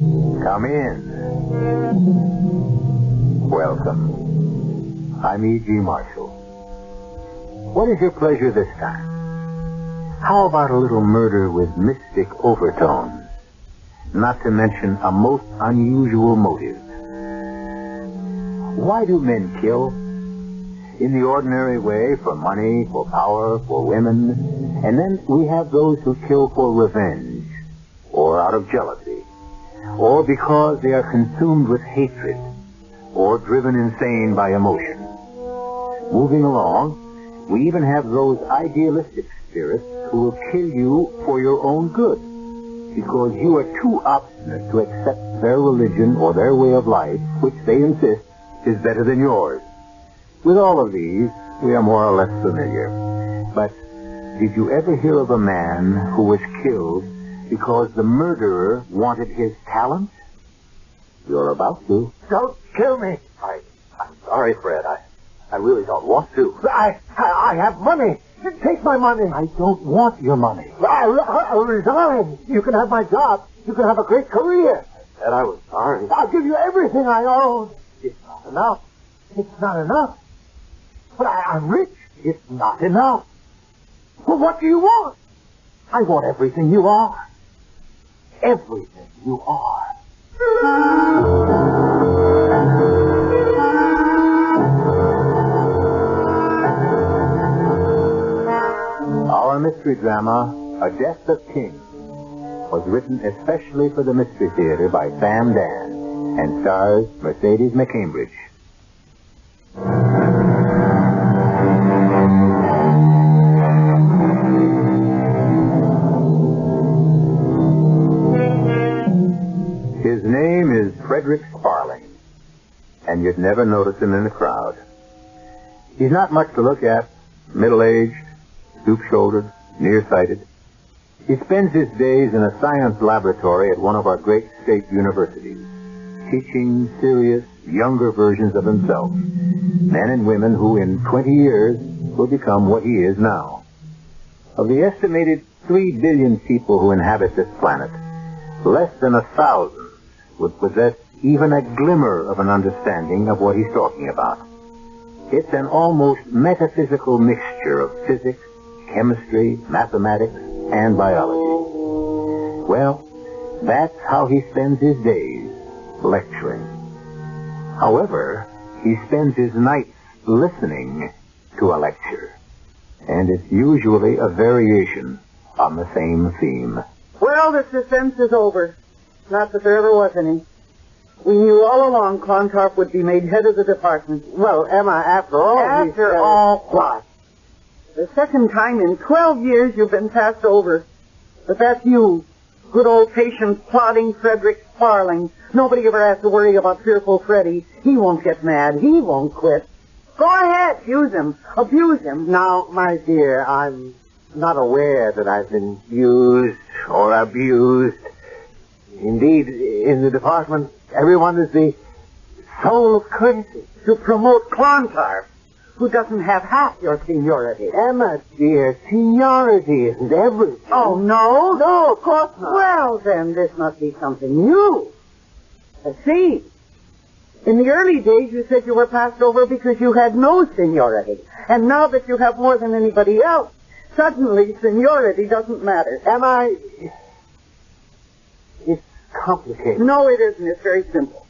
Come in. Welcome. I'm E.G. Marshall. What is your pleasure this time? How about a little murder with mystic overtones? Not to mention a most unusual motive. Why do men kill? In the ordinary way, for money, for power, for women. And then we have those who kill for revenge, or out of jealousy, or because they are consumed with hatred, or driven insane by emotion. Moving along, we even have those idealistic spirits who will kill you for your own good, because you are too obstinate to accept their religion or their way of life, which they insist is better than yours. With all of these, we are more or less familiar. But did you ever hear of a man who was killed because the murderer wanted his talent? You're about to. Don't kill me. I'm sorry, Fred. I really don't want to. I have money. Take my money. I don't want your money. I'll resign. You can have my job. You can have a great career. I said I was sorry. I'll give you everything I own. It's not enough. It's not enough. But I'm rich. It's not enough. Well, what do you want? I want everything you are. Everything you are. Our mystery drama, A Death of Kings, was written especially for the Mystery Theater by Sam Dan and stars Mercedes McCambridge. His name is Frederick Sparling, and you'd never notice him in the crowd. He's not much to look at, middle-aged, stoop-shouldered, nearsighted. He spends his days in a science laboratory at one of our great state universities, teaching serious, younger versions of himself, men and women who in 20 years will become what he is now. Of the estimated 3 billion people who inhabit this planet, less than 1,000 would possess even a glimmer of an understanding of what he's talking about. It's an almost metaphysical mixture of physics, chemistry, mathematics, and biology. Well, that's how he spends his days, lecturing. However, he spends his nights listening to a lecture. And it's usually a variation on the same theme. Well, the suspense is over. Not that there ever was any. We knew all along Clontarf would be made head of the department. Well, Emma, after all... After all what? The second time in 12 years you've been passed over. But that's you. Good old patient, plodding Frederick Sparling. Nobody ever has to worry about fearful Freddy. He won't get mad. He won't quit. Go ahead. Use him. Abuse him. Now, my dear, I'm not aware that I've been used or abused. Indeed, in the department, everyone is the soul of courtesy. To promote Clontarf, who doesn't have half your seniority. Emma, dear, seniority isn't everything. Oh, no? No, of course not. Well, then, this must be something new. I see. In the early days, you said you were passed over because you had no seniority. And now that you have more than anybody else, suddenly seniority doesn't matter. Emma, it's complicated. No, it isn't. It's very simple.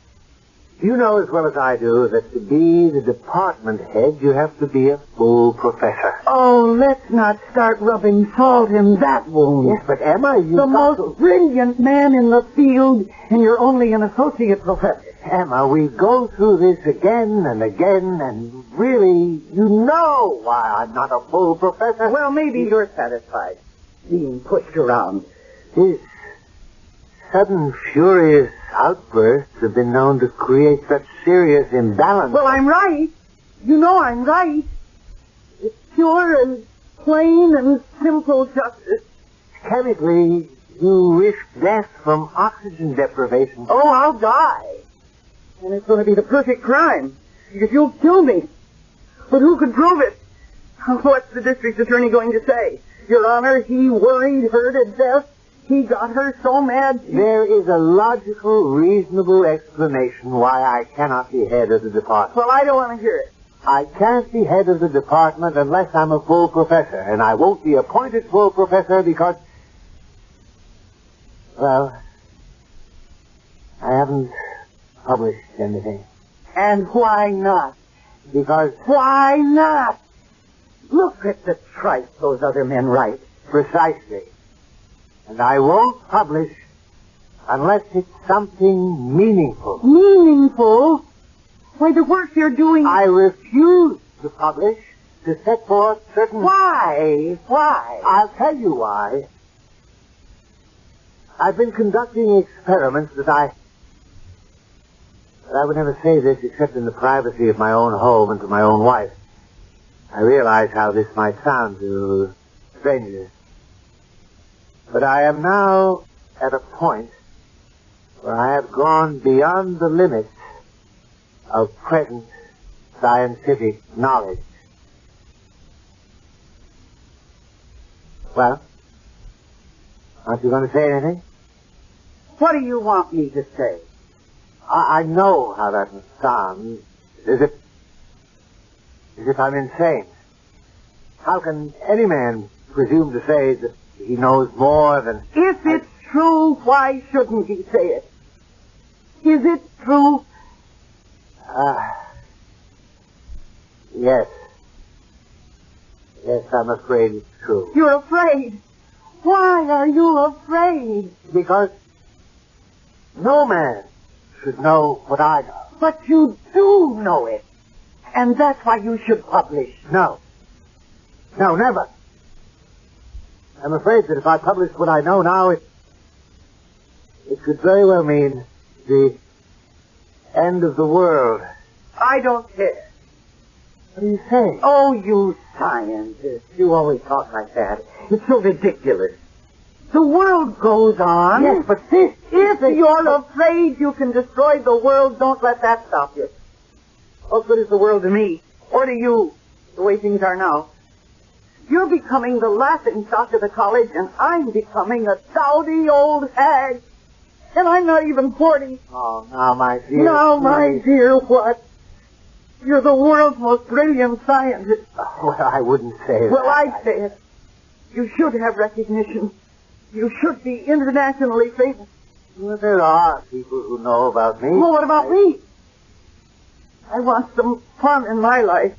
You know as well as I do that to be the department head, you have to be a full professor. Oh, let's not start rubbing salt in that wound. Yes, but Emma, you... The most brilliant man in the field, and you're only an associate professor. Emma, we go through this again and again, and really, you know why I'm not a full professor. Well, maybe you're satisfied being pushed around. His sudden furious outbursts have been known to create such serious imbalance. Well, I'm right. You know I'm right. It's pure and plain and simple justice. Chemically, you risk death from oxygen deprivation. Oh, I'll die. And it's going to be the perfect crime, because you'll kill me. But who could prove it? What's the district attorney going to say? Your Honor, he worried her to death. He got her so mad. There is a logical, reasonable explanation why I cannot be head of the department. Well, I don't want to hear it. I can't be head of the department unless I'm a full professor, and I won't be appointed full professor because, well, I haven't published anything. And why not? Because... Why not? Look at the tripe those other men write. Precisely. And I won't publish unless it's something meaningful. Meaningful? Why, the work you're doing... I refuse to publish, to set forth certain... Why? Why? I'll tell you why. I've been conducting experiments that I would never say this except in the privacy of my own home and to my own wife. I realize how this might sound to strangers. But I am now at a point where I have gone beyond the limits of present scientific knowledge. Well, aren't you going to say anything? What do you want me to say? I know how that must sound. As if I'm insane. How can any man presume to say that he knows more than... If it's true, why shouldn't he say it? Is it true? Yes. Yes, I'm afraid it's true. You're afraid? Why are you afraid? Because no man should know what I know. But you do know it. And that's why you should publish. No. No, never. I'm afraid that if I published what I know now, it could very well mean the end of the world. I don't care. What do you say? Oh, you scientists. You always talk like that. It's so ridiculous. The world goes on. Yes, but this... If you're afraid you can destroy the world, don't let that stop you. What good is the world to me? Or to you, the way things are now? You're becoming the laughing stock of the college, and I'm becoming a dowdy old hag. And I'm not even 40. Oh, now, my dear... Now, my dear, what? You're the world's most brilliant scientist. Oh, well, I wouldn't say that. Well, I'd say it. You should have recognition. You should be internationally famous. Well, there are people who know about me. Well, what about me? I want some fun in my life.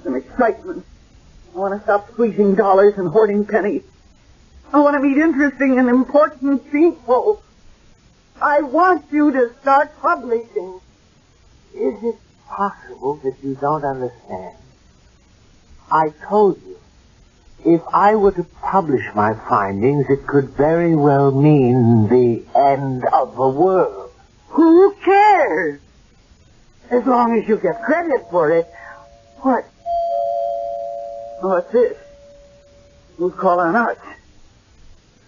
Some excitement. I want to stop squeezing dollars and hoarding pennies. I want to meet interesting and important people. I want you to start publishing. Is it possible that you don't understand? I told you, if I were to publish my findings, it could very well mean the end of the world. Who cares? As long as you get credit for it. What? What's this? Who's calling us?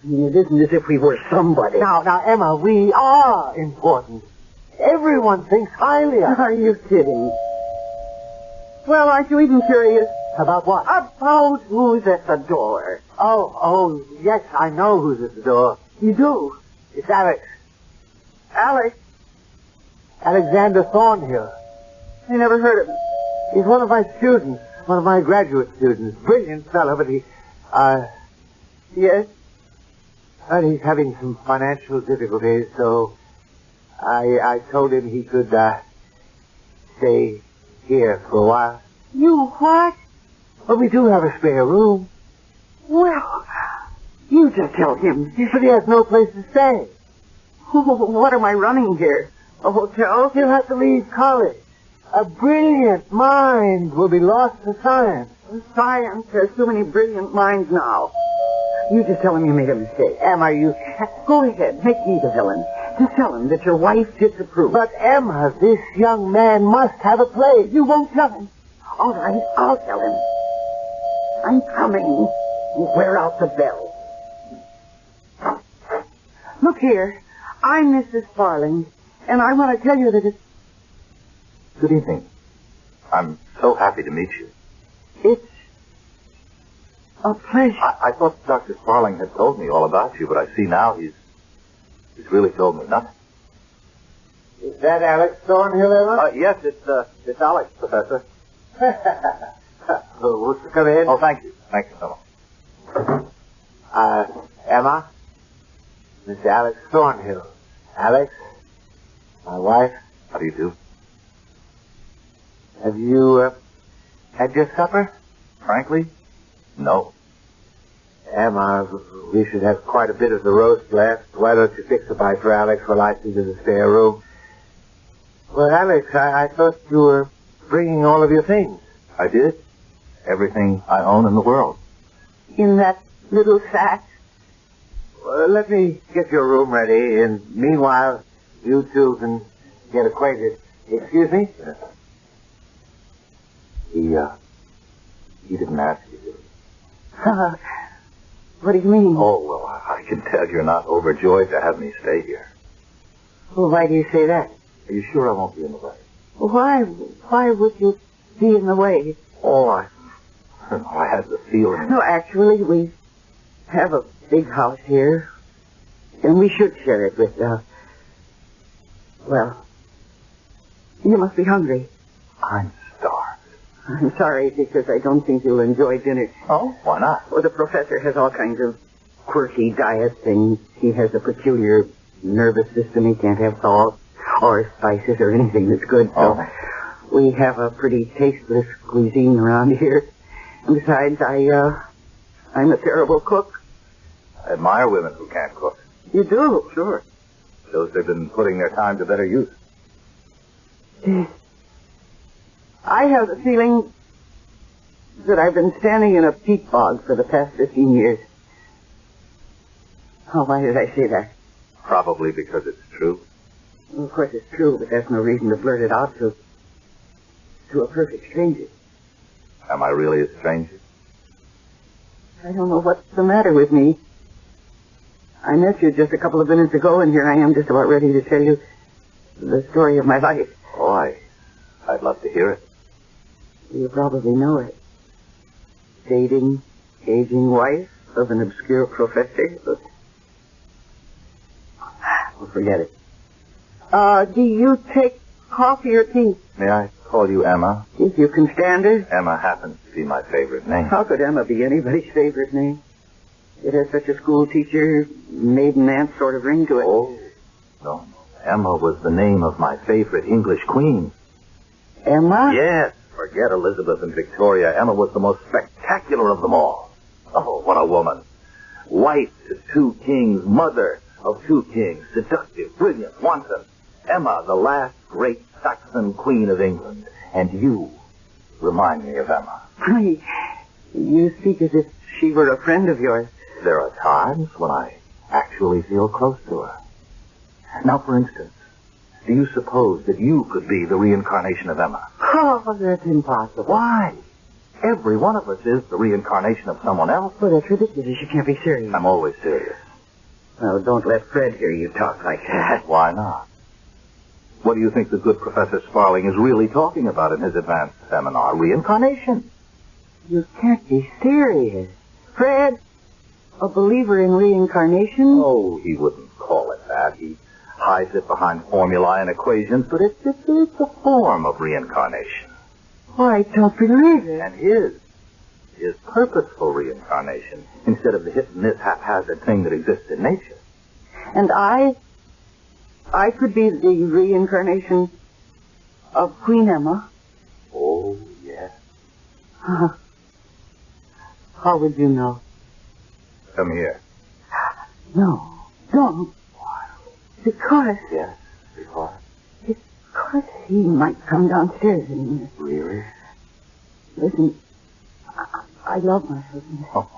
It isn't as if we were somebody. Now, Emma, we are important. Everyone thinks highly of us. Are you kidding? Well, aren't you even curious? About what? About who's at the door. Oh, yes, I know who's at the door. You do? It's Alex. Alex? Alexander Thornhill. I never heard of him. He's one of my students, one of my graduate students. Brilliant fellow, but he, Yes? But he's having some financial difficulties, so I told him he could, stay here for a while. You what? But we do have a spare room. Well, you just tell him. But he has no place to stay. What am I running here? A hotel? He'll have to leave college. A brilliant mind will be lost to science. Science has too many brilliant minds now. You just tell him you made a mistake. Emma, you... Go ahead, make me the villain. Just tell him that your wife disapproves. But, Emma, this young man must have a place. You won't tell him. All right, I'll tell him. I'm coming. Wear out the bell. Look here. I'm Mrs. Farling, and I want to tell you that it's... Good evening. I'm so happy to meet you. A pleasure. I thought Dr. Sparling had told me all about you, but I see now he's really told me nothing. Is that Alex Thornhill, Emma? Yes, it's Alex, Professor. Won't you come in? Oh, thank you. Thank you so much. Emma? Mr. Alex Thornhill. Alex? My wife? How do you do? Have you, had your supper? Frankly, no. Emma, we should have quite a bit of the roast left. Why don't you fix a bite for Alex while I see to the spare room? Well, Alex, I thought you were bringing all of your things. I did. Everything I own in the world. In that little sack? Let me get your room ready, and meanwhile, you two can get acquainted. Excuse me? Yes. He didn't ask you, did he? What do you mean? Oh, well, I can tell you're not overjoyed to have me stay here. Well, why do you say that? Are you sure I won't be in the way? Why would you be in the way? Oh, I had the feeling. No, actually, we have a big house here, and we should share it with, well, you must be hungry. I'm starved. I'm sorry, because I don't think you'll enjoy dinner. Oh, why not? Well, the professor has all kinds of quirky diet things. He has a peculiar nervous system. He can't have salt or spices or anything that's good, so we have a pretty tasteless cuisine around here. And besides, I'm a terrible cook. I admire women who can't cook. You do? Sure. Shows they've been putting their time to better use. I have the feeling that I've been standing in a peat bog for the past 15 years. Oh, why did I say that? Probably because it's true. Well, of course it's true, but that's no reason to blurt it out to a perfect stranger. Am I really a stranger? I don't know what's the matter with me. I met you just a couple of minutes ago, and here I am just about ready to tell you the story of my life. Oh, I'd love to hear it. You probably know it. Dating, aging wife of an obscure professor. Well, forget it. Do you take coffee or tea? May I call you Emma? If you can stand it. Emma happens to be my favorite name. How could Emma be anybody's favorite name? It has such a school teacher, maiden aunt sort of ring to it. Oh, no. Emma was the name of my favorite English queen. Emma? Yes. Forget Elizabeth and Victoria. Emma was the most spectacular of them all. Oh, what a woman. Wife to 2 kings, mother of 2 kings, seductive, brilliant, wanton. Emma, the last great Saxon queen of England. And you remind me of Emma. You speak as if she were a friend of yours. There are times when I actually feel close to her. Now, for instance, do you suppose that you could be the reincarnation of Emma? Oh, that's impossible. Why? Every one of us is the reincarnation of someone else. Well, that's ridiculous. You can't be serious. I'm always serious. Well, don't let Fred hear you talk like that. Why not? What do you think the good Professor Sparling is really talking about in his advanced seminar? Reincarnation. You can't be serious. Fred, a believer in reincarnation? Oh, he wouldn't call it that. He hides it behind formulae and equations, but it's a form of reincarnation. Oh, I don't believe it. And his purposeful reincarnation, instead of the hit-and-miss haphazard thing that exists in nature. And I could be the reincarnation of Queen Emma. Oh, yes. How would you know? Come here. No, don't. Why? Because... Yes, because? Because he might come downstairs and... Really? Listen, I love my husband. Oh.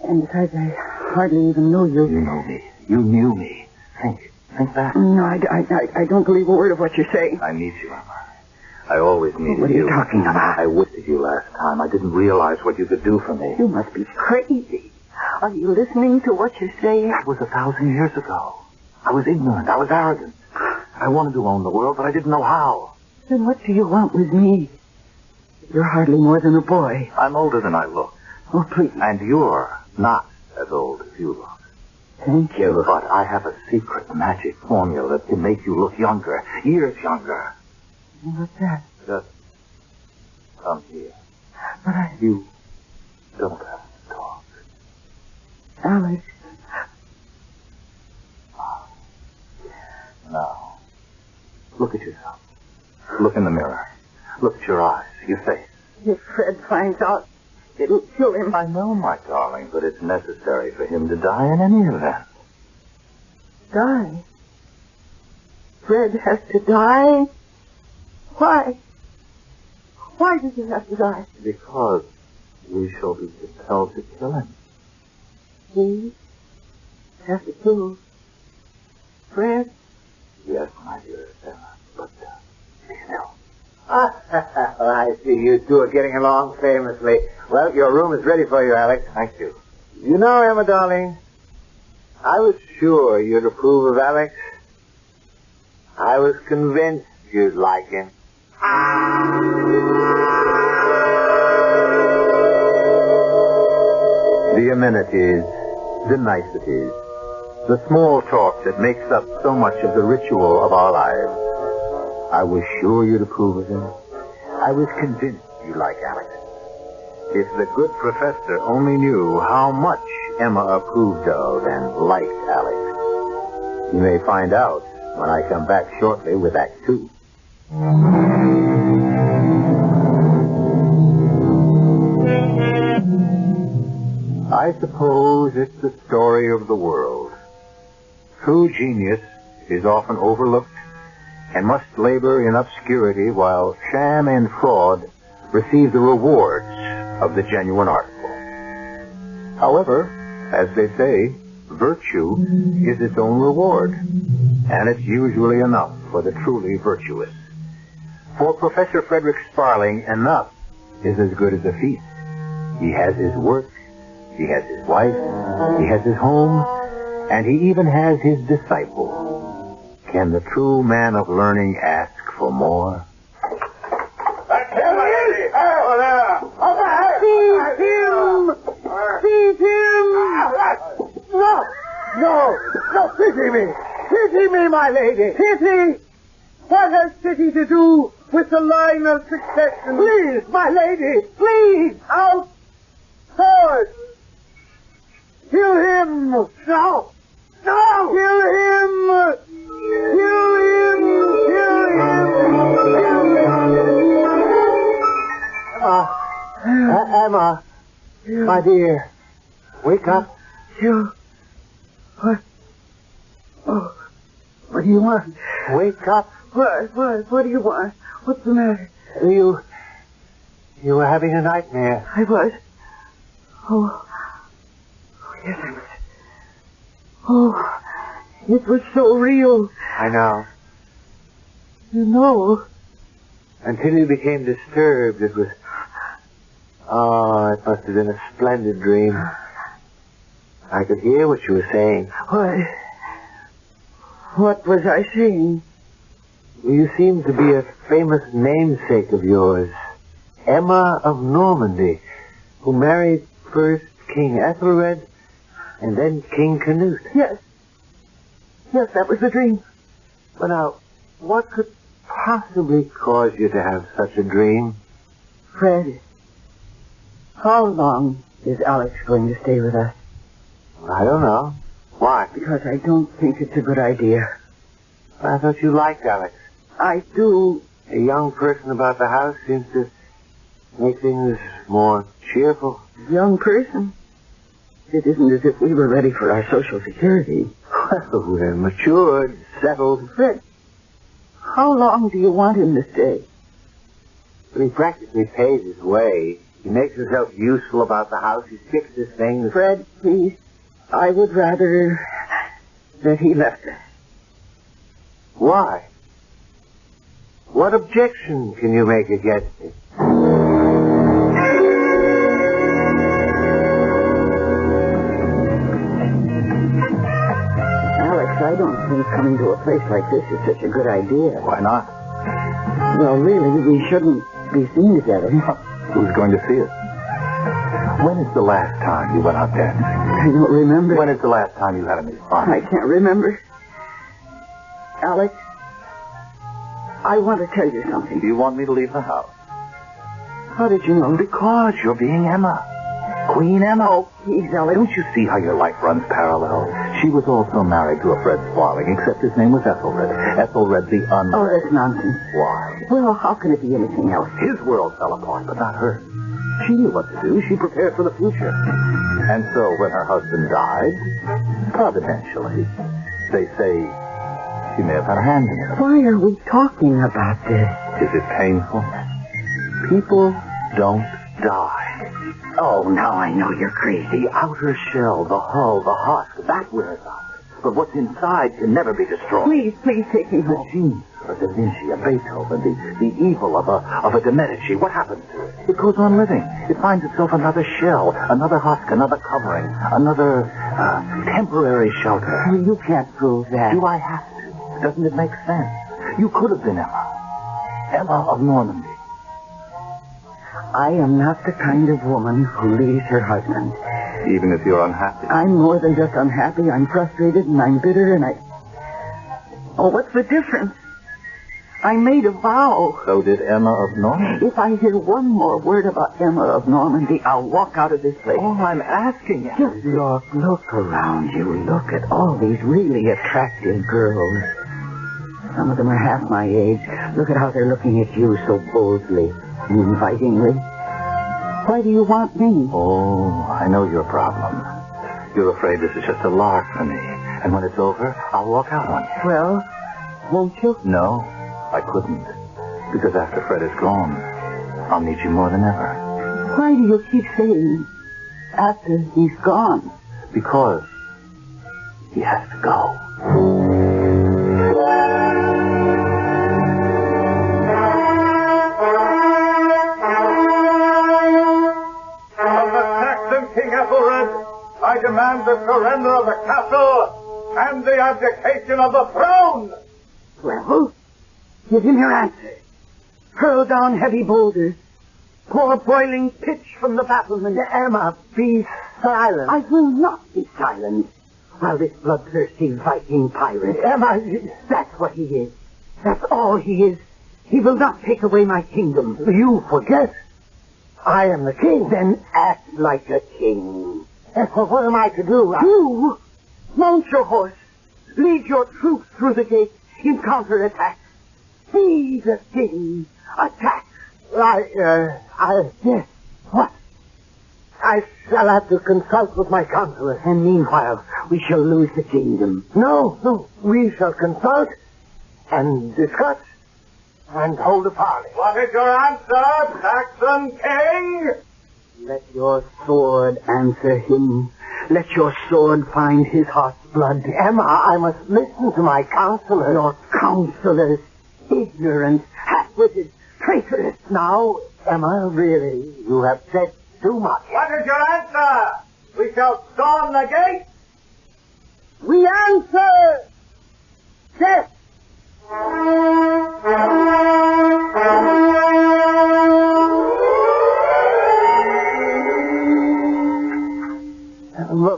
And besides, I hardly even know you. You know me. You knew me. Think back. No, I don't believe a word of what you're saying. I need you, Emma. I always needed you. What are you talking about? I wished you last time. I didn't realize what you could do for me. You must be crazy. Are you listening to what you're saying? That was 1,000 years ago. I was ignorant. I was arrogant. I wanted to own the world, but I didn't know how. Then what do you want with me? You're hardly more than a boy. I'm older than I look. Oh, please. And you're not as old as you look. Thank you. But I have a secret magic formula that can make you look younger, years younger. What's that? Just come here. But You don't have to talk. Alex. Now, look at yourself. Look in the mirror. Look at your eyes, your face. If Fred finds out, it'll kill him. I know, my darling, but it's necessary for him to die in any event. Die? Fred has to die? Why? Why does he have to die? Because we shall be compelled to kill him. We have to kill Fred? Yes, my dear Emma, but be still. I see you two are getting along famously. Well, your room is ready for you, Alex. Thank you. You know, Emma, darling, I was sure you'd approve of Alex. I was convinced you'd like him. The amenities, the niceties, the small talk that makes up so much of the ritual of our lives. I was sure you'd approve of him. I was convinced you like Alex. If the good professor only knew how much Emma approved of and liked Alex. You may find out when I come back shortly with Act 2. I suppose it's the story of the world. True genius is often overlooked and must labor in obscurity while sham and fraud receive the rewards of the genuine artful. However, as they say, virtue is its own reward, and it's usually enough for the truly virtuous. For Professor Frederick Sparling, enough is as good as a feast. He has his work, he has his wife, he has his home, and he even has his disciple. Can the true man of learning ask for more? That's him, lady! Oh, there! Seize him! No, pity me! Pity me, my lady! Pithy! What has pity to do with the line of succession? Please, my lady, please! Out! Forward! Kill him! No! Kill him! Kill him! Kill him! Emma, my dear, wake up. You... What? Oh, what do you want? Wake up. What do you want? What's the matter? You were having a nightmare. I was. Oh, yes, I was. Oh, it was so real. I know. You know. Until you became disturbed, it was... Oh, it must have been a splendid dream. I could hear what you were saying. What was I saying? You seem to be a famous namesake of yours, Emma of Normandy, who married first King Ethelred and then King Canute. Yes, that was the dream. But now, what could possibly cause you to have such a dream? Fred, how long is Alex going to stay with us? I don't know. Why? Because I don't think it's a good idea. I thought you liked Alex. I do. A young person about the house seems to make things more cheerful. Young person? It isn't as if we were ready for our Social Security. Well, we're matured, settled. Fred, how long do you want him to stay? But he practically pays his way. He makes himself useful about the house. He fixes things. Fred, please. I would rather that he left us. Why? What objection can you make against it? Alex, I don't think coming to a place like this is such a good idea. Why not? Well, really, we shouldn't be seen together. Who's going to see us? When is the last time you went out dancing? I don't remember. When is the last time you had any fun? I can't remember. Alex, I want to tell you something. Do you want me to leave the house? How did you know? Because you're being Emma. Queen Emma. Oh, please, Alex. Don't you see how your life runs parallel? She was also married to a Fred Sparling, except his name was Ethelred. Ethelred the Unread. Oh, that's nonsense. Why? Well, how can it be anything else? His world fell apart, but not hers. She knew what to do. She prepared for the future. And so when her husband died, providentially, they say she may have had a hand in it. Why are we talking about this? Is it painful? People don't die. Oh, now I know you're crazy. The outer shell, the hull, the husk, that wears out. But what's inside can never be destroyed. Please take me The home. genius of a Da Vinci, a Beethoven, the evil of a De Medici, what happens to it? It goes on living. It finds itself another shell, another husk, another covering, another temporary shelter. You can't prove that. Do I have to? Doesn't it make sense? You could have been Emma. Emma of Normandy. I am not the kind of woman who leaves her husband. Even if you're unhappy. I'm more than just unhappy. I'm frustrated and I'm bitter and I... Oh, what's the difference? I made a vow. So did Emma of Normandy. If I hear one more word about Emma of Normandy, I'll walk out of this place. All I'm asking you. Just look around you. Look at all these really attractive girls. Some of them are half my age. Look at how they're looking at you so boldly and invitingly. Why do you want me? Oh, I know your problem. You're afraid this is just a lark for me. And when it's over, I'll walk out on you. Well, won't you? No, I couldn't. Because after Fred is gone, I'll need you more than ever. Why do you keep saying after he's gone? Because he has to go. I demand the surrender of the castle and the abdication of the throne. Well, give him your answer. Hurl down heavy boulders. Pour boiling pitch from the battlement. Emma, be silent. I will not be silent while this bloodthirsty Viking pirate... Emma, That's what he is. That's all he is. He will not take away my kingdom. you forget. I am the king. Then act like a king. What am I to do? You mount your horse. Lead your troops through the gate in counterattack. Be the king. Attack. Yes. What? I shall have to consult with my counselor. And meanwhile, we shall lose the kingdom. No. We shall consult and discuss and hold a parley. What is your answer, Saxon king? Let your sword answer him. Let your sword find his heart's blood. Emma, I must listen to my counselor. Your counselors, ignorant, half-witted, traitorous. Now, Emma, really, you have said too much. What is your answer? We shall storm the gate. We answer death.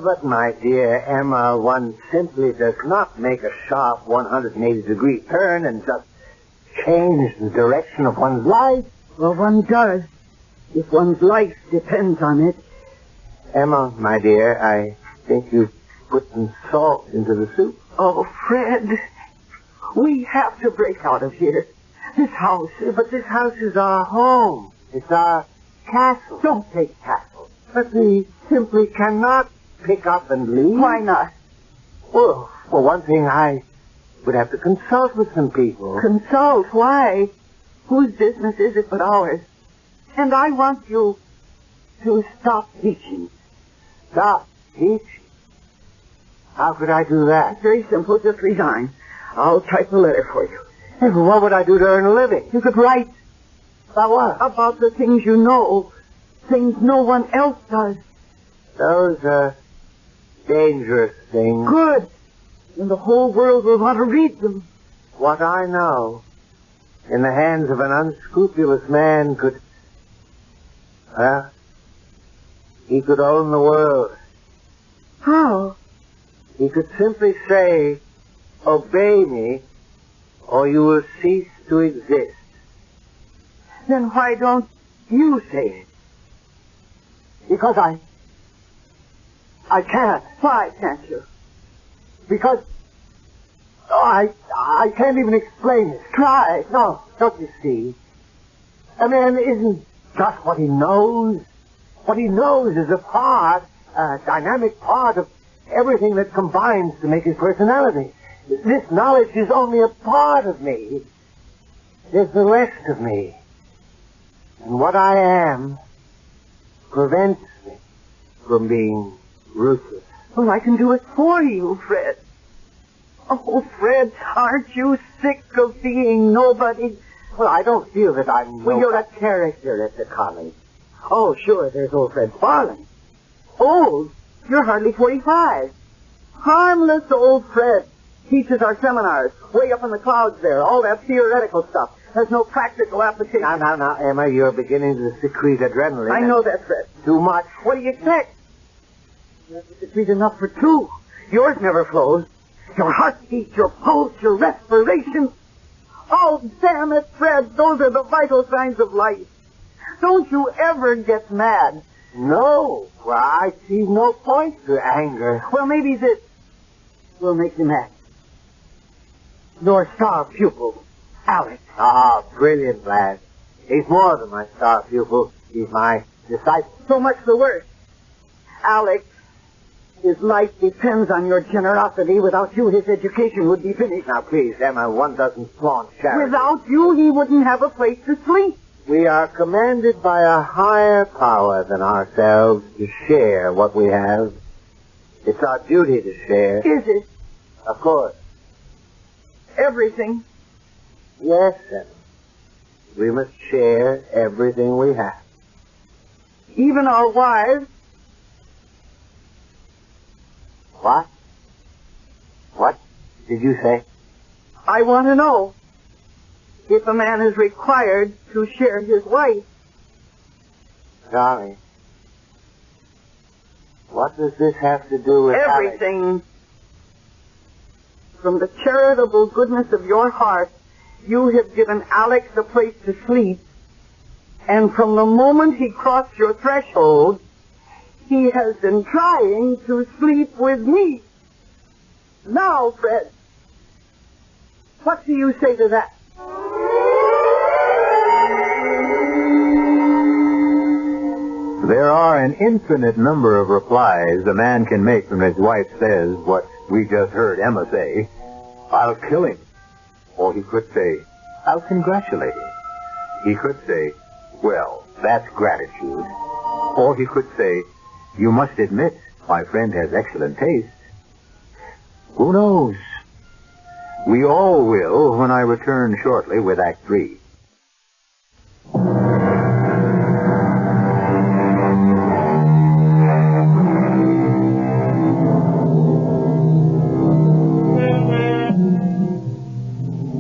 But, my dear Emma, one simply does not make a sharp 180-degree turn and just change the direction of one's life. Well, one does, if one's life depends on it. Emma, my dear, I think you've put some salt into the soup. Oh, Fred, we have to break out of here. This house... But this house is our home. It's our castle. Don't take castle. But we simply cannot pick up and leave. Why not? Well, for one thing, I would have to consult with some people. Consult? Why? Whose business is it but ours? And I want you to stop teaching. Stop teaching? How could I do that? It's very simple. Just resign. I'll type a letter for you. Hey, but what would I do to earn a living? You could write About what? about the things you know, things no one else does. Those are dangerous things. Good. And the whole world will want to read them. What I know, in the hands of an unscrupulous man could... Well, he could own the world. How? He could simply say, obey me, or you will cease to exist. Then why don't you say it? Because I can't. Why can't you? Because I can't even explain it. Try. No, don't you see? A man isn't just what he knows. What he knows is a dynamic part of everything that combines to make his personality. This knowledge is only a part of me. There's the rest of me. And what I am prevents me from being ruthless. Well, I can do it for you, Fred. Oh, Fred, aren't you sick of being nobody? Well, I don't feel that I'm... Well, you're a character at the college. Oh, sure, there's old Fred Sparling. Old? You're hardly 45. Harmless old Fred. Teaches our seminars. Way up in the clouds there. All that theoretical stuff. There's no practical application. Now, Emma, you're beginning to secrete adrenaline. I know that, Fred. Too much. What do you expect? You have to secrete enough for two. Yours never flows. Your heartbeat, your pulse, your respiration. Oh, damn it, Fred. Those are the vital signs of life. Don't you ever get mad. No. Well, I see no point to anger. Well, maybe this will make you mad. Your star pupil, Alex. Ah, brilliant lad. He's more than my star pupil. He's my disciple. So much the worse. Alex, his life depends on your generosity. Without you, his education would be finished. Now, please, Emma, one doesn't flaunt charity. Without you, he wouldn't have a place to sleep. We are commanded by a higher power than ourselves to share what we have. It's our duty to share. Is it? Of course. Everything? Yes, Emma. We must share everything we have. Even our wives? What? What did you say? I want to know if a man is required to share his wife. Darling, what does this have to do with everything? Alex? From the charitable goodness of your heart, you have given Alex a place to sleep, and from the moment he crossed your threshold, he has been trying to sleep with me. Now, Fred, what do you say to that? There are an infinite number of replies a man can make when his wife says what we just heard Emma say. I'll kill him. Or he could say, I'll congratulate him. He could say, well, that's gratitude. Or he could say, you must admit my friend has excellent taste. Who knows? We all will when I return shortly with Act 3.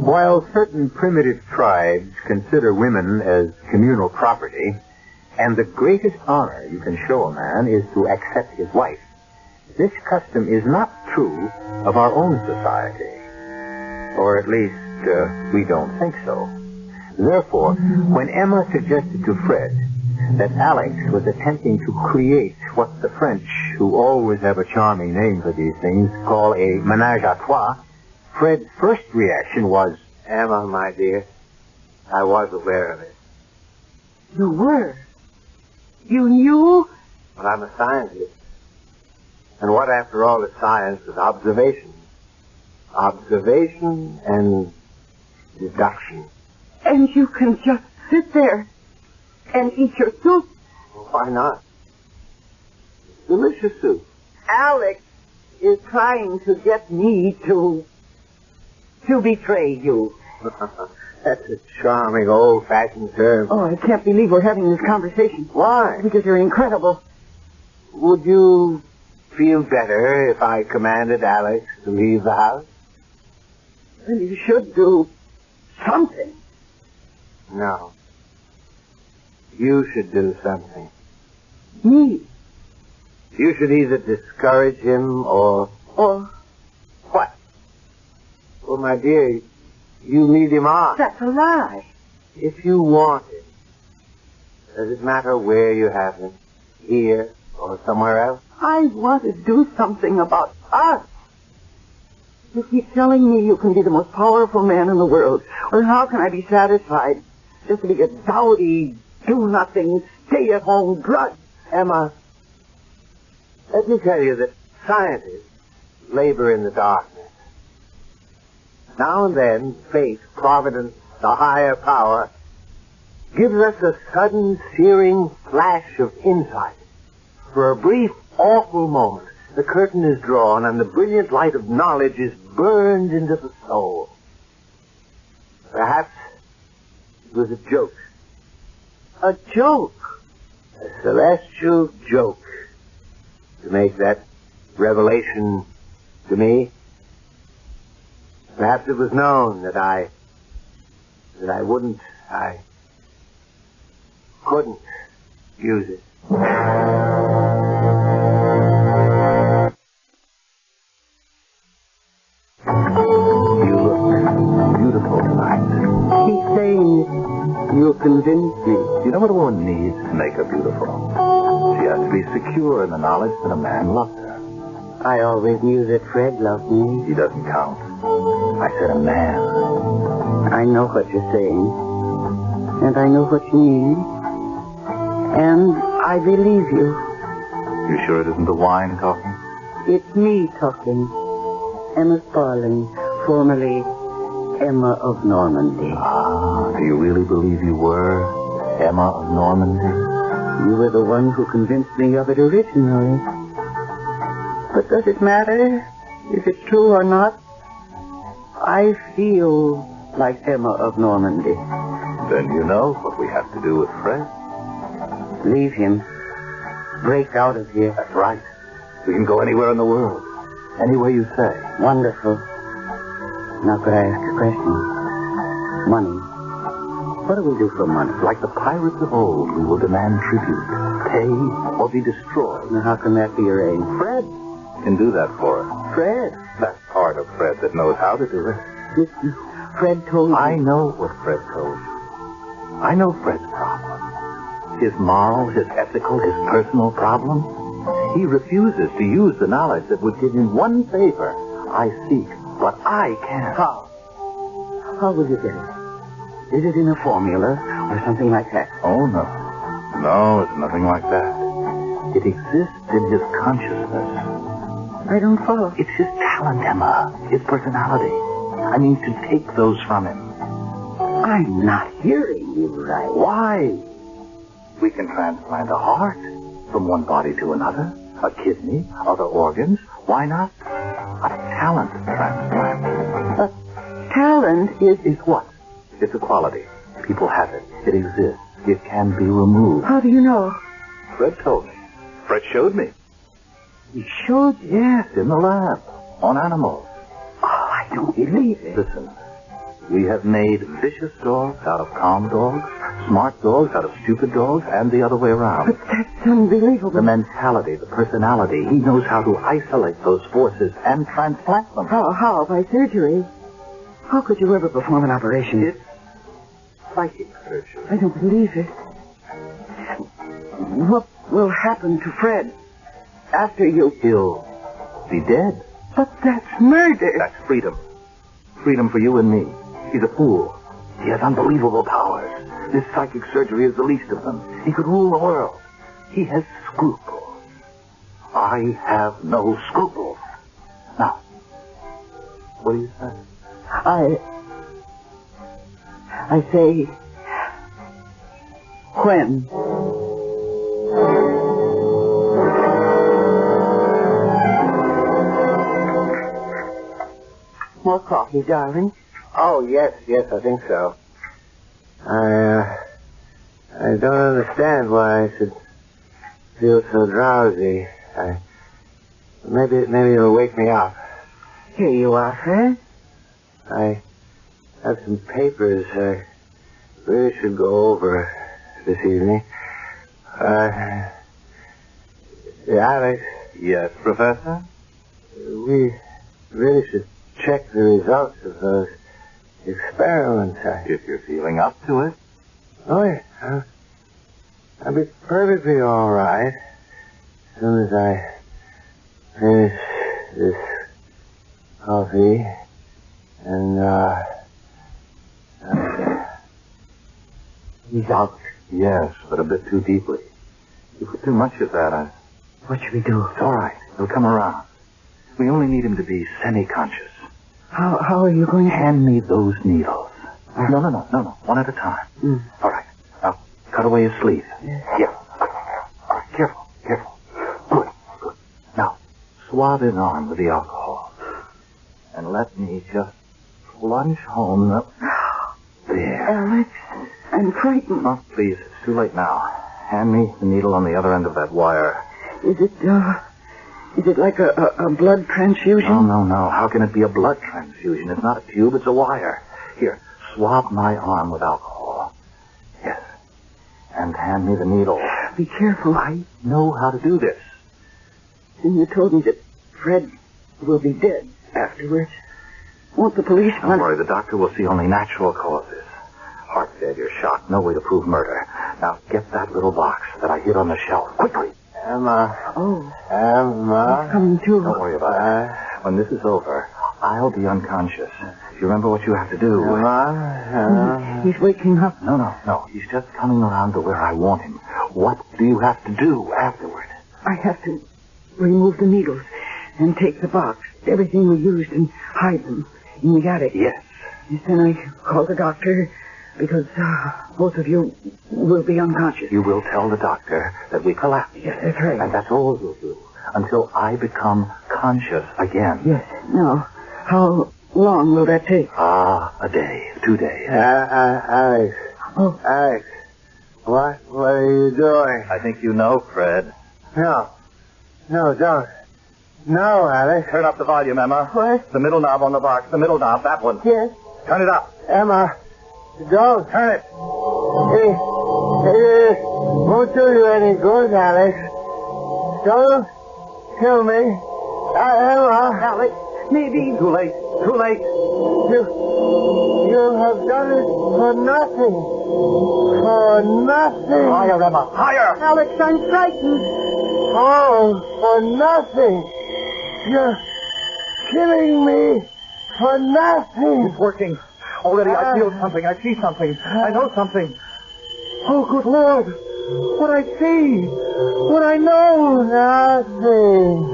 While certain primitive tribes consider women as communal property, and the greatest honor you can show a man is to accept his wife, this custom is not true of our own society. Or at least, we don't think so. Therefore, when Emma suggested to Fred that Alex was attempting to create what the French, who always have a charming name for these things, call a ménage à trois, Fred's first reaction was, Emma, my dear, I was aware of it. You were? You knew? But I'm a scientist. And what, after all, is science but observation? Observation and deduction. And you can just sit there and eat your soup? Well, why not? It's delicious soup. Alex is trying to get me to betray you. That's a charming, old-fashioned term. Oh, I can't believe we're having this conversation. Why? Because you're incredible. Would you feel better if I commanded Alex to leave the house? Well, you should do something. No. You should do something. Me? You should either discourage him or... Or what? Well, my dear, you lead him on. That's a lie. If you want him, does it matter where you have him? Here or somewhere else? I want to do something about us. You keep telling me you can be the most powerful man in the world. Or how can I be satisfied just to be a dowdy, do-nothing, stay-at-home drudge? Emma, let me tell you that scientists labor in the darkness. Now and then, fate, providence, the higher power, gives us a sudden, searing flash of insight. For a brief, awful moment, the curtain is drawn and the brilliant light of knowledge is burned into the soul. Perhaps it was a joke. A joke? A celestial joke to make that revelation to me. Perhaps it was known that I couldn't use it. You look beautiful tonight. He's saying you'll convince me. You know what a woman needs to make her beautiful? She has to be secure in the knowledge that a man loves her. I always knew that Fred loved me. He doesn't count. I said a man. I know what you're saying. And I know what you mean. And I believe you. You sure it isn't the wine talking? It's me talking. Emma Sparling, formerly Emma of Normandy. Ah, do you really believe you were Emma of Normandy? You were the one who convinced me of it originally. But does it matter if it's true or not? I feel like Emma of Normandy. Then you know what we have to do with Fred. Leave him. Break out of here. That's right. We can go anywhere in the world. Anywhere you say. Wonderful. Now could I ask a question? Money. What do we do for money? Like the pirates of old, we will demand tribute, pay, or be destroyed. Now how can that be arranged? Fred can do that for us. Fred? That's part of Fred that knows how to do it. Listen, Fred told you. I know what Fred told you. I know Fred's problem. His moral, his ethical, his personal problem. He refuses to use the knowledge that would give him one favor I seek, but I can't. How? How will you get it? Is it in a formula or something like that? Oh, no. No, it's nothing like that. It exists in his consciousness. I don't follow. It's his talent, Emma. His personality. I mean, to take those from him. I'm not hearing you right. Why? We can transplant a heart from one body to another, a kidney, other organs. Why not? A talent transplant. Talent is what? It's a quality. People have it. It exists. It can be removed. How do you know? Fred told me. Fred showed me. He showed you? Yes, in the lab. On animals. Oh, I don't believe it. Listen. We have made vicious dogs out of calm dogs, smart dogs out of stupid dogs, and the other way around. But that's unbelievable. The mentality, the personality, he knows how to isolate those forces and transplant them. How? By surgery? How could you ever perform an operation? It's psychic surgery. I don't believe it. What will happen to Fred after you? He'll be dead. But that's murder. That's freedom. Freedom for you and me. He's a fool. He has unbelievable powers. This psychic surgery is the least of them. He could rule the world. He has scruples. I have no scruples. Now, what do you say? I say, when? More coffee, darling? Oh, yes, I think so. I don't understand why I should feel so drowsy. Maybe it'll wake me up. Here you are, Fred. I have some papers I really should go over this evening. Alex. Yes, Professor? We really should check the results of those experiments. If you're feeling up to it. Oh, yeah. I'll be perfectly all right as soon as I finish this coffee and, He's out. Yes, but a bit too deeply. You put too much of that. What should we do? It's all right. He'll come around. We only need him to be semi-conscious. How are you going to... Hand me those needles. No. One at a time. All right. Now, cut away his sleeve. Yeah. All right, careful. Good. Now, swab his arm with the alcohol. And let me just plunge home the... There. Alex, I'm frightened. Oh, please, it's too late now. Hand me the needle on the other end of that wire. Is it like a blood transfusion? No. How can it be a blood transfusion? It's not a tube, it's a wire. Here, swab my arm with alcohol. Yes. And hand me the needle. Be careful. I know how to do this. And you told me that Fred will be dead afterwards. Won't the police... Don't worry, the doctor will see only natural causes. Heart failure, shock, no way to prove murder. Now, get that little box that I hid on the shelf. Quickly. Emma. Oh. Emma. He's coming too. Don't worry about it. When this is over, I'll be unconscious. You remember what you have to do? Emma. He's waking up. No. He's just coming around to where I want him. What do you have to do afterward? I have to remove the needles and take the box, everything we used, and hide them in the attic. Yes. Then I call the doctor because both of you will be unconscious. You will tell the doctor that we collapsed. Yes, that's right. And that's all you'll do until I become conscious again. Yes. Now, how long will that take? A day, 2 days. Alex. Oh. Alex. What are you doing? I think you know, Fred. No, don't. No, Alex. Turn up the volume, Emma. What? The middle knob on the box. The middle knob, that one. Yes. Turn it up. Emma, don't. Turn it. It won't do you any good, Alex. Don't kill me. Emma. Alex, maybe... Too late. You have done it for nothing. For nothing. Higher, Emma. Higher. Alex, I'm frightened. Oh, for nothing. You're killing me for nothing. It's working. Already I feel something. I see something. I know something. Oh, good Lord. What I see. What I know. Nothing.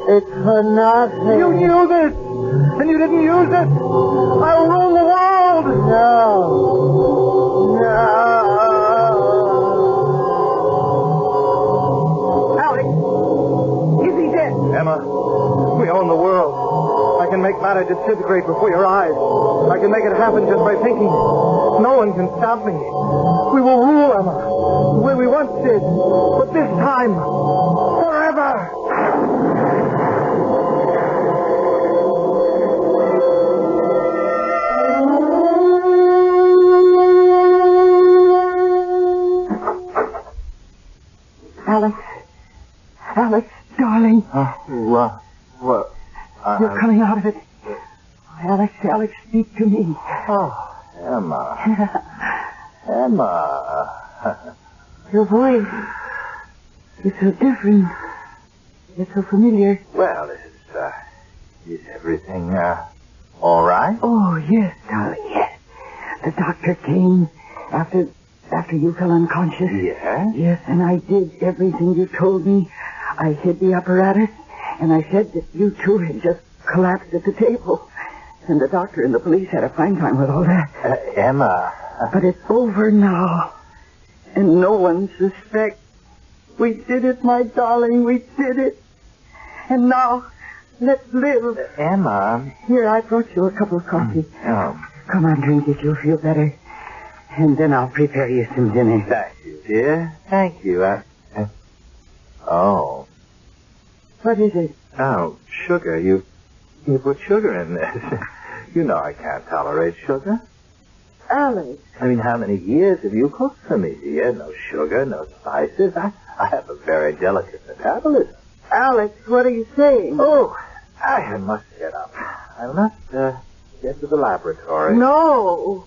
It's for nothing. You knew this. And you didn't use it. I'll rule the world. No. Alex, is he dead? Emma, we own the world. I can make matter disintegrate before your eyes. I can make it happen just by thinking. No one can stop me. We will rule, Emma, the way we once did. But this time, forever. Alex, darling. What? You're coming out of it. Alex, speak to me. Oh, Emma. Emma. Your voice. It's so different. It's so familiar. Well, is everything, all right? Oh, yes, darling, yes. The doctor came after you fell unconscious. Yes? Yes, and I did everything you told me. I hid the apparatus, and I said that you two had just collapsed at the table. And the doctor and the police had a fine time with all that. Emma. But it's over now. And no one suspects. We did it, my darling, we did it. And now, let's live. Emma. Here, I brought you a cup of coffee. Oh. Come on, drink it, you'll feel better. And then I'll prepare you some dinner. Thank you, dear. Thank you. Oh. What is it? Oh, sugar. You put sugar in this. You know I can't tolerate sugar. Alex. I mean, how many years have you cooked for me, dear? No sugar, no spices. I have a very delicate metabolism. Alex, what are you saying? Oh, I must get up. I must get to the laboratory. No.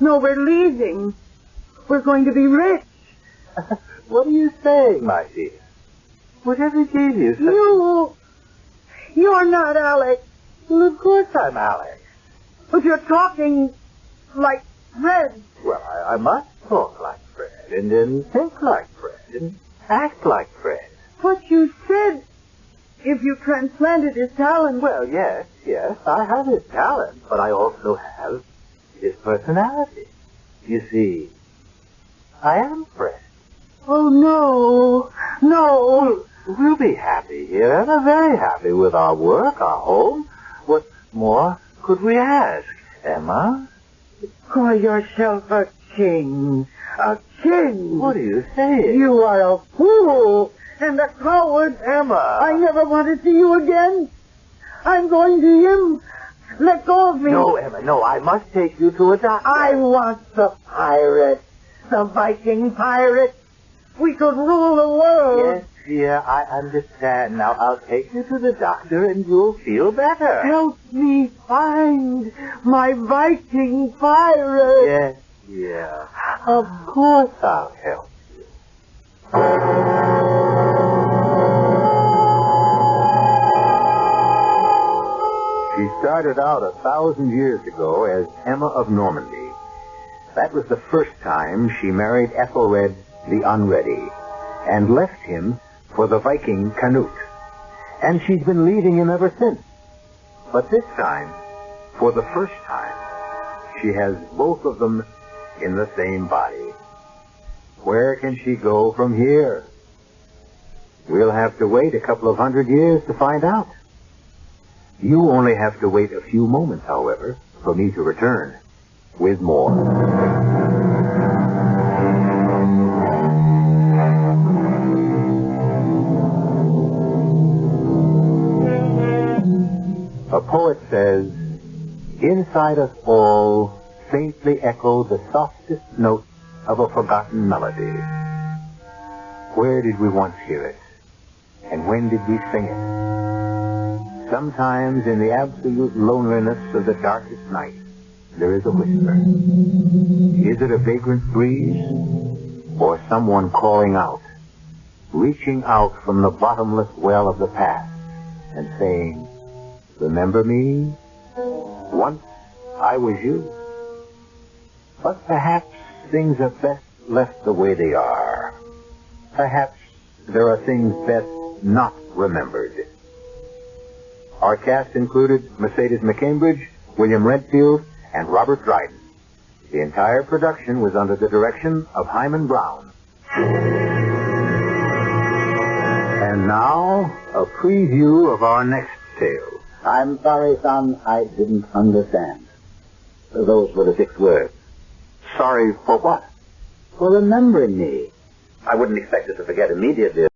No, we're leaving. We're going to be rich. What are you saying, my dear? Whatever gave you such... You're not Alex. Well, of course I'm Alex. But you're talking like Fred. Well, I must talk like Fred, and then think like Fred, and act like Fred. But you said if you transplanted his talent... Well, yes, I have his talent, but I also have his personality. You see, I am Fred. Oh, no. We'll be happy here, and I'm very happy with our work, our home. What more could we ask, Emma? Call yourself a king. A king. What are you saying? You are a fool and a coward. Emma. I never want to see you again. I'm going to him. Let go of me. No, Emma, no. I must take you to a doctor. I want the pirate. The Viking pirate. We could rule the world. Yes, dear, I understand. Now, I'll take you to the doctor and you'll feel better. Help me find my Viking pirate. Yes, dear. Of course I'll help you. She started out 1,000 years ago as Emma of Normandy. That was the first time she married Ethelred the Unready and left him for the Viking Canute. And she's been leaving him ever since. But this time, for the first time, she has both of them in the same body. Where can she go from here? We'll have to wait a couple of 100 years to find out. You only have to wait a few moments, however, for me to return with more. A poet says, inside us all faintly echo the softest notes of a forgotten melody. Where did we once hear it? And when did we sing it? Sometimes in the absolute loneliness of the darkest night, there is a whisper. Is it a vagrant breeze? Or someone calling out, reaching out from the bottomless well of the past and saying, remember me? Once I was you. But perhaps things are best left the way they are. Perhaps there are things best not remembered. Our cast included Mercedes McCambridge, William Redfield, and Robert Dryden. The entire production was under the direction of Himan Brown. And now, a preview of our next tale. I'm sorry, son, I didn't understand. Those were the 6 words. Sorry for what? For remembering me. I wouldn't expect us to forget immediately.